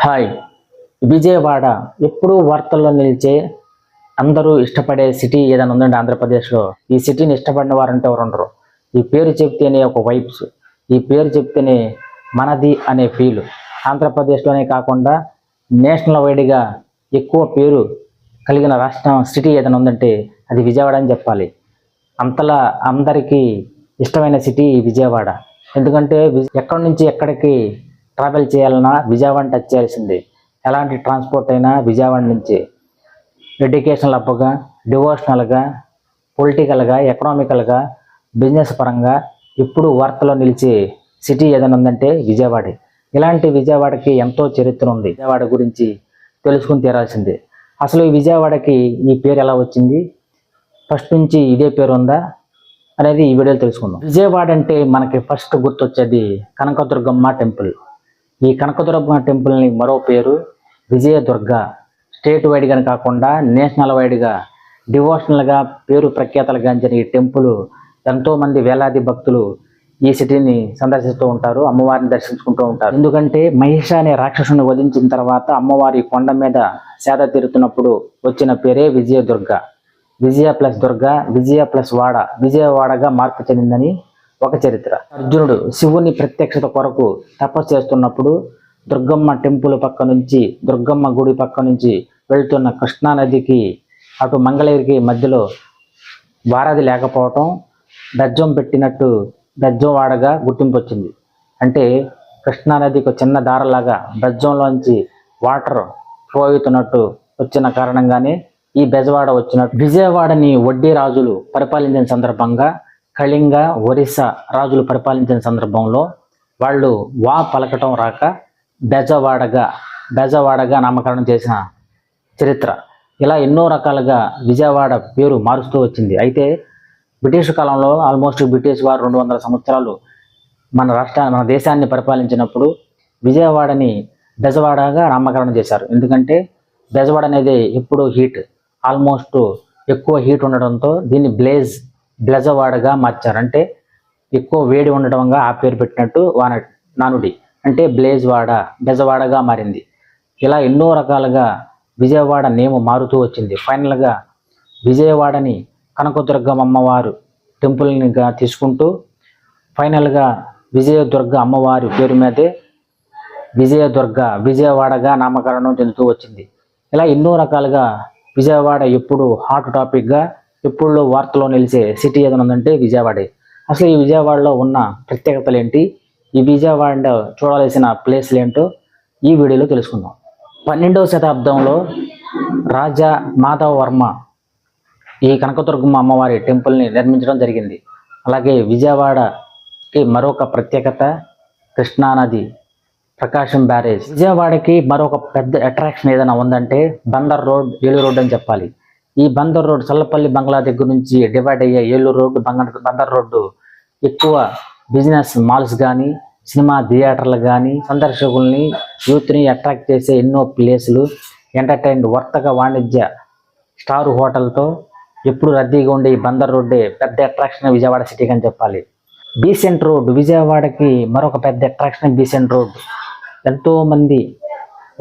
Hi. Vijayawada ఎప్పుడూ వార్తల్లో నిలిచే అందరూ ఇష్టపడే సిటీ ఏదైనా ఉందండి ఆంధ్రప్రదేశ్లో. ఈ సిటీని ఇష్టపడిన వారంటే ఎవరు ఉండరు. ఈ పేరు చెప్తేనే ఒక వైబ్స్, ఈ పేరు చెప్తేనే మనది అనే ఫీల్. ఆంధ్రప్రదేశ్లోనే కాకుండా నేషనల్ వైడ్గా ఎక్కువ పేరు కలిగిన రాష్ట్రం సిటీ ఏదైనా ఉందంటే అది విజయవాడ అని చెప్పాలి. అంతలా అందరికీ ఇష్టమైన సిటీ విజయవాడ. ఎందుకంటే ఎక్కడి నుంచి ఎక్కడికి ట్రావెల్ చేయాలన్నా విజయవాడ టచ్ చేయాల్సిందే. ఎలాంటి ట్రాన్స్పోర్ట్ అయినా విజయవాడ నుంచి. ఎడ్యుకేషనల్ హబ్గా, డివోషనల్గా, పొలిటికల్గా, ఎకనామికల్గా, బిజినెస్ పరంగా ఎప్పుడు వార్తలో నిలిచే సిటీ ఏదైనా ఉందంటే విజయవాడే. ఇలాంటి విజయవాడకి ఎంతో చరిత్ర ఉంది. విజయవాడ గురించి తెలుసుకుని తీరాల్సిందే. అసలు ఈ విజయవాడకి ఈ పేరు ఎలా వచ్చింది, ఫస్ట్ నుంచి ఇదే పేరు ఉందా అనేది ఈ వీడియోలో తెలుసుకుందాం. విజయవాడ అంటే మనకి ఫస్ట్ గుర్తొచ్చేది కనకదుర్గమ్మ టెంపుల్. ఈ కనకదుర్గమ్మ టెంపుల్ని మరో పేరు విజయదుర్గ. స్టేట్ వైడ్గా కాకుండా నేషనల్ వైడ్గా డివోషనల్గా పేరు ప్రఖ్యాతలు గాంచిన ఈ టెంపుల్ ఎంతోమంది వేలాది భక్తులు ఈ సిటీని సందర్శిస్తూ ఉంటారు, అమ్మవారిని దర్శించుకుంటూ ఉంటారు. ఎందుకంటే మహిష అనే రాక్షసుని వధించిన తర్వాత అమ్మవారి కొండ మీద సేద తీరుతున్నప్పుడు వచ్చిన పేరే విజయదుర్గ. విజయ ప్లస్ దుర్గ, విజయ ప్లస్ వాడ, విజయవాడగా మార్పు చెందిందని ఒక చరిత్ర. అర్జునుడు శివుని ప్రత్యక్షత కొరకు తపస్సు చేస్తున్నప్పుడు దుర్గమ్మ టెంపుల్ పక్క నుంచి, దుర్గమ్మ గుడి పక్క నుంచి వెళ్తున్న కృష్ణానదికి అటు మంగళగిరికి మధ్యలో వారధి లేకపోవటం బెజ్జం పెట్టినట్టు బెజ్జంవాడగా గుర్తింపు వచ్చింది. అంటే కృష్ణానదికి ఒక చిన్న దారలాగా బెజ్జంలోంచి వాటర్ ఫ్లో అవుతున్నట్టు వచ్చిన కారణంగానే ఈ బెజవాడ వచ్చినట్టు. విజయవాడని వడ్డీ రాజులు పరిపాలించిన సందర్భంగా, కళింగ, ఒరిస్సా రాజులు పరిపాలించిన సందర్భంలో వాళ్ళు వా పలకటం రాక బెజవాడగా నామకరణం చేసిన చరిత్ర. ఇలా ఎన్నో రకాలుగా విజయవాడ పేరు మారుస్తూ వచ్చింది. అయితే బ్రిటిష్ కాలంలో ఆల్మోస్ట్ బ్రిటిష్ వారు 200 సంవత్సరాలు మన దేశాన్ని పరిపాలించినప్పుడు విజయవాడని బెజవాడగా నామకరణం చేశారు. ఎందుకంటే బెజవాడ అనేది ఎప్పుడూ హీట్, ఆల్మోస్ట్ ఎక్కువ హీట్ ఉండడంతో దీన్ని బ్లెజవాడగా మార్చారు. అంటే ఎక్కువ వేడి ఉండటంగా ఆ పేరు పెట్టినట్టు నానుడి. అంటే బెజవాడగా మారింది. ఇలా ఎన్నో రకాలుగా విజయవాడ నేము మారుతూ వచ్చింది. ఫైనల్గా విజయవాడని కనకదుర్గమ్మ అమ్మవారు టెంపుల్నిగా తీసుకుంటూ ఫైనల్గా విజయదుర్గ అమ్మవారి పేరు మీదే విజయవాడగా నామకరణం చెందుతూ వచ్చింది. ఇలా ఎన్నో రకాలుగా విజయవాడ ఎప్పుడు హాట్ టాపిక్గా, ఎప్పుడు వార్తలో నిలిచే సిటీ ఏదైనా ఉందంటే విజయవాడే. అసలు ఈ విజయవాడలో ఉన్న ప్రత్యేకతలు ఏంటి, ఈ విజయవాడ చూడాల్సిన ప్లేస్లు ఏంటో ఈ వీడియోలో తెలుసుకుందాం. 12వ శతాబ్దంలో రాజా మాధవ వర్మ ఈ కనకదుర్గమ్మ అమ్మవారి టెంపుల్ని నిర్మించడం జరిగింది. అలాగే విజయవాడకి మరొక ప్రత్యేకత కృష్ణానది, ప్రకాశం బ్యారేజ్. విజయవాడకి మరొక పెద్ద అట్రాక్షన్ ఏదైనా ఉందంటే బందర్ రోడ్, ఏలూరు రోడ్ అని చెప్పాలి. ఈ బందర్ రోడ్ చల్లపల్లి బంగ్లా దగ్గర నుంచి డివైడ్ అయ్యే ఏలూరు రోడ్డు, బందర్ రోడ్డు ఎక్కువ బిజినెస్ మాల్స్ కానీ, సినిమా థియేటర్లు కానీ, సందర్శకుల్ని, యూత్ని అట్రాక్ట్ చేసే ఎన్నో ప్లేసులు, ఎంటర్టైన్, వర్తక, వాణిజ్య, స్టార్ హోటల్తో ఎప్పుడు రద్దీగా ఉండే ఈ బందర్ రోడ్డే పెద్ద అట్రాక్షన్ విజయవాడ సిటీకి అని చెప్పాలి. బీసెంట్ రోడ్, విజయవాడకి మరొక పెద్ద అట్రాక్షన్ బీసెంట్ రోడ్. ఎంతోమంది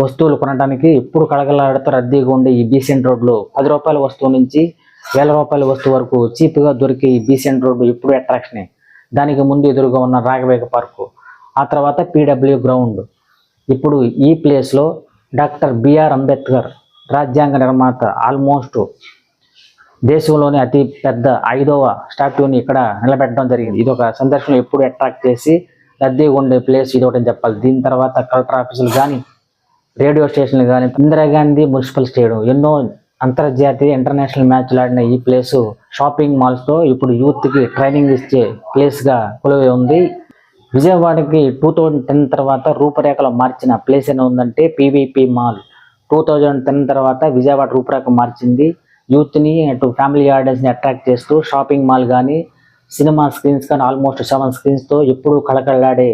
వస్తువులు కొనడానికి ఎప్పుడు కళకళలాడుతూ రద్దీగా ఉండే ఈ బీసెంట్ రోడ్లో 10 రూపాయల వస్తువు నుంచి 1000 రూపాయల వస్తువు వరకు చీప్గా దొరికే ఈ బీసెంట్ రోడ్డు ఎప్పుడు అట్రాక్షనే. దానికి ముందు ఎదురుగా ఉన్న రాఘవేగ పార్కు, ఆ తర్వాత PW గ్రౌండ్. ఇప్పుడు ఈ ప్లేస్లో డాక్టర్ బిఆర్ అంబేద్కర్ రాజ్యాంగ నిర్మాత ఆల్మోస్ట్ దేశంలోనే అతి పెద్ద 5వ స్టాట్యూని ఇక్కడ నిలబెట్టడం జరిగింది. ఇది ఒక సందర్శనం ఎప్పుడు అట్రాక్ట్ చేసి రద్దీగా ఉండే ప్లేస్ ఇది ఒకటి చెప్పాలి. దీని తర్వాత కలెక్టర్ ఆఫీసులు కానీ, రేడియో స్టేషన్లు కానీ, ఇందిరాగాంధీ మున్సిపల్ స్టేడియం, ఎన్నో అంతర్జాతీయ ఇంటర్నేషనల్ మ్యాచ్లు ఆడిన ఈ ప్లేసు షాపింగ్ మాల్స్తో ఇప్పుడు యూత్కి ట్రైనింగ్ ఇచ్చే ప్లేస్గా కొలువై ఉంది. విజయవాడకి 2010 తర్వాత రూపురేఖలు మార్చిన ప్లేస్ ఏమైనా ఉందంటే PVP మాల్. 2010 తర్వాత విజయవాడ రూపురేఖ మార్చింది. యూత్ని అటు ఫ్యామిలీ ఆడియన్స్ని అట్రాక్ట్ చేస్తూ షాపింగ్ మాల్ కానీ, సినిమా స్క్రీన్స్ కానీ ఆల్మోస్ట్ 7 స్క్రీన్స్తో ఎప్పుడు కళకళలాడే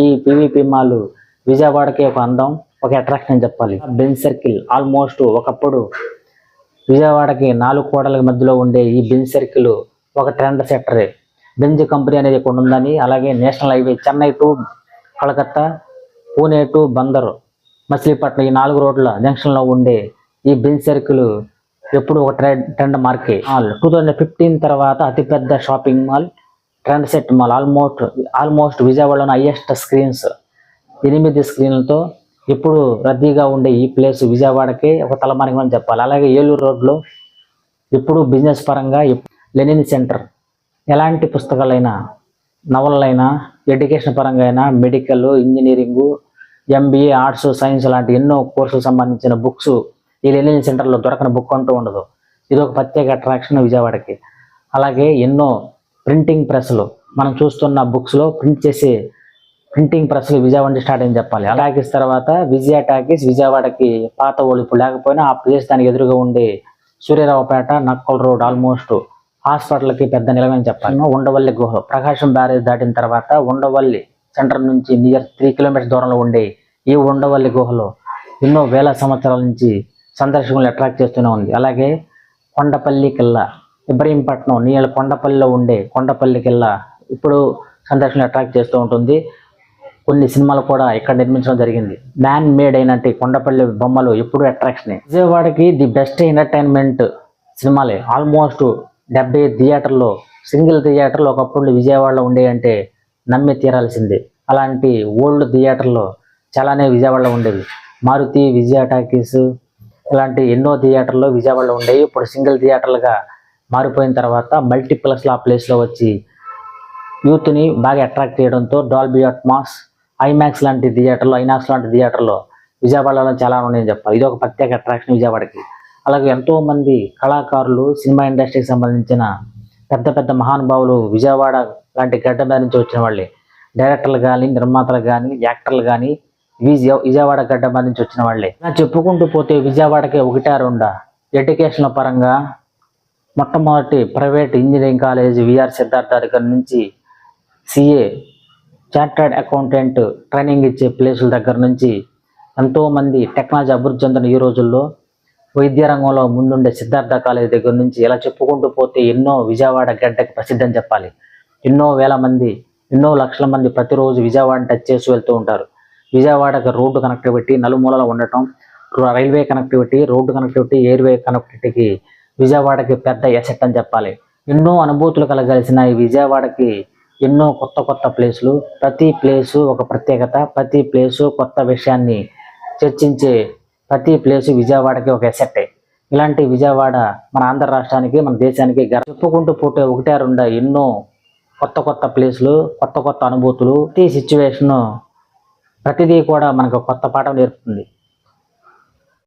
ఈ PVP మాల్ విజయవాడకి ఒక అందం, ఒక అట్రాక్షన్ అని చెప్పాలి. బెంజ్ సర్కిల్ ఆల్మోస్ట్ ఒకప్పుడు విజయవాడకి 4 కోడల మధ్యలో ఉండే ఈ బెంజ్ సర్కిల్ ఒక ట్రెండ్ సెక్టరే. బెంజ్ కంపెనీ అనేది ఇక్కడ ఉందని, అలాగే national highway Chennai to Calcutta, Pune to Bandaru Machilipatnam ఈ 4 రోడ్ల జంక్షన్లో ఉండే ఈ బెంచ్ సర్కిల్ ఎప్పుడు ఒక ట్రెండ్ మార్కే మాల్. 2015 తర్వాత అతిపెద్ద shopping mall trend set mall. Almost విజయవాడలోని హైయెస్ట్ స్క్రీన్స్ 8 స్క్రీన్లతో ఎప్పుడు రద్దీగా ఉండే ఈ ప్లేస్ విజయవాడకే ఒక తలమానికం అని చెప్పాలి. అలాగే ఏలూరు రోడ్లో ఎప్పుడు బిజినెస్ పరంగా లెనిన్ సెంటర్. ఎలాంటి పుస్తకాలైనా, నవలలైనా, ఎడ్యుకేషన్ పరంగా అయినా, medical, engineering, MBA, arts, science లాంటి ఎన్నో కోర్సులకు సంబంధించిన బుక్స్ ఈ లెనిన్ సెంటర్లో దొరకని బుక్ అంటూ ఉండదు. ఇది ఒక ప్రత్యేక అట్రాక్షన్ విజయవాడకి. అలాగే ఎన్నో ప్రింటింగ్ ప్రెస్లు, మనం చూస్తున్న బుక్స్లో ప్రింట్ చేసే ప్రింటింగ్ ప్రెస్లు విజయవాడ నుంచి స్టార్ట్ అని చెప్పాలి. టాకీస్ తర్వాత విజయ టాకీస్ విజయవాడకి పాత ఓళ్ళు ఇప్పుడు లేకపోయినా ఆ ప్లేస్ దానికి ఎదురుగా ఉండే సూర్యరావుపేట, నక్కల్ రోడ్ ఆల్మోస్ట్ హాస్పిటల్కి పెద్ద నిలవని చెప్పాలి. ఉండవల్లి గుహ ప్రకాశం బ్యారేజ్ దాటిన తర్వాత ఉండవల్లి సెంటర్ నుంచి నియర్ 3 కిలోమీటర్స్ దూరంలో ఉండే ఈ ఉండవల్లి గుహలో ఎన్నో వేల సంవత్సరాల నుంచి సందర్శకులను అట్రాక్ట్ చేస్తూనే ఉంది. అలాగే కొండపల్లి కిల్లా, ఇబ్రహీంపట్నం నియర్ కొండపల్లిలో ఉండే కొండపల్లి కిల్లా ఇప్పుడు సందర్శకులను అట్రాక్ట్ చేస్తూ ఉంటుంది. కొన్ని సినిమాలు కూడా ఇక్కడ నిర్మించడం జరిగింది. మ్యాన్ మేడ్ అయినట్టు కొండపల్లి బొమ్మలు ఎప్పుడు అట్రాక్షన్. విజయవాడకి ది బెస్ట్ ఎంటర్టైన్మెంట్ సినిమాలే. ఆల్మోస్ట్ 70 థియేటర్లో, సింగిల్ థియేటర్లు ఒకప్పుడు విజయవాడలో ఉండేయంటే నమ్మి తీరాల్సిందే. అలాంటి ఓల్డ్ థియేటర్లో చాలానే విజయవాడలో ఉండేవి. మారుతి, విజయ టాకీస్ ఇలాంటి ఎన్నో థియేటర్లు విజయవాడలో ఉండేవి. ఇప్పుడు సింగిల్ థియేటర్లుగా మారిపోయిన తర్వాత మల్టీప్లెక్స్లో ఆ ప్లేస్లో వచ్చి యూత్ని బాగా అట్రాక్ట్ చేయడంతో డాల్బీ అట్మాస్, ఐమాక్స్ లాంటి థియేటర్లో, ఐనాక్స్ లాంటి థియేటర్లో విజయవాడలో చాలా ఉన్నాయని చెప్పాలి. ఇది ఒక ప్రత్యేక అట్రాక్షన్ విజయవాడకి. అలాగే ఎంతోమంది కళాకారులు, సినిమా ఇండస్ట్రీకి సంబంధించిన పెద్ద పెద్ద మహానుభావులు విజయవాడ లాంటి గడ్డ మీద నుంచి వచ్చిన వాళ్ళే. డైరెక్టర్లు కానీ, నిర్మాతలు కానీ, యాక్టర్లు కానీ విజయవాడ గడ్డ మీద నుంచి వచ్చిన వాళ్ళే. ఇలా చెప్పుకుంటూ పోతే విజయవాడకి 1-2 ఎడ్యుకేషన్ పరంగా మొట్టమొదటి private engineering college VR Siddhartha దగ్గర నుంచి సిఏ, చార్టర్డ్ అకౌంటెంట్ ట్రైనింగ్ ఇచ్చే ప్లేసుల దగ్గర నుంచి ఎంతోమంది టెక్నాలజీ అభివృద్ధి చెందిన ఈ రోజుల్లో వైద్య రంగంలో ముందుండే సిద్ధార్థ కాలేజ్ దగ్గర నుంచి ఇలా చెప్పుకుంటూ పోతే ఎన్నో విజయవాడ గడ్డకి ప్రసిద్ధి అని చెప్పాలి. ఎన్నో వేల మంది, ఎన్నో లక్షల మంది ప్రతిరోజు విజయవాడని టచ్ చేసి వెళ్తూ ఉంటారు. విజయవాడకి రోడ్డు కనెక్టివిటీ నలుమూలలో ఉండటం, railway connectivity, road connectivity, airway కనెక్టివిటీకి విజయవాడకి పెద్ద ఎసెట్ అని చెప్పాలి. ఎన్నో అనుభూతులు కలగాల్సిన ఈ విజయవాడకి ఎన్నో కొత్త కొత్త ప్లేసులు, ప్రతి ప్లేసు ఒక ప్రత్యేకత, ప్రతి ప్లేసు కొత్త విషయాన్ని చర్చించే ప్రతి ప్లేసు విజయవాడకి ఒక ఎసెట్టే. ఇలాంటి విజయవాడ మన ఆంధ్ర రాష్ట్రానికి, మన దేశానికి చెప్పుకుంటూ పోతే 1-2 ఎన్నో కొత్త కొత్త ప్లేసులు, కొత్త కొత్త అనుభూతులు, ప్రతి సిచ్యువేషను, ప్రతిదీ కూడా మనకు కొత్త పాఠం నేర్పుతుంది.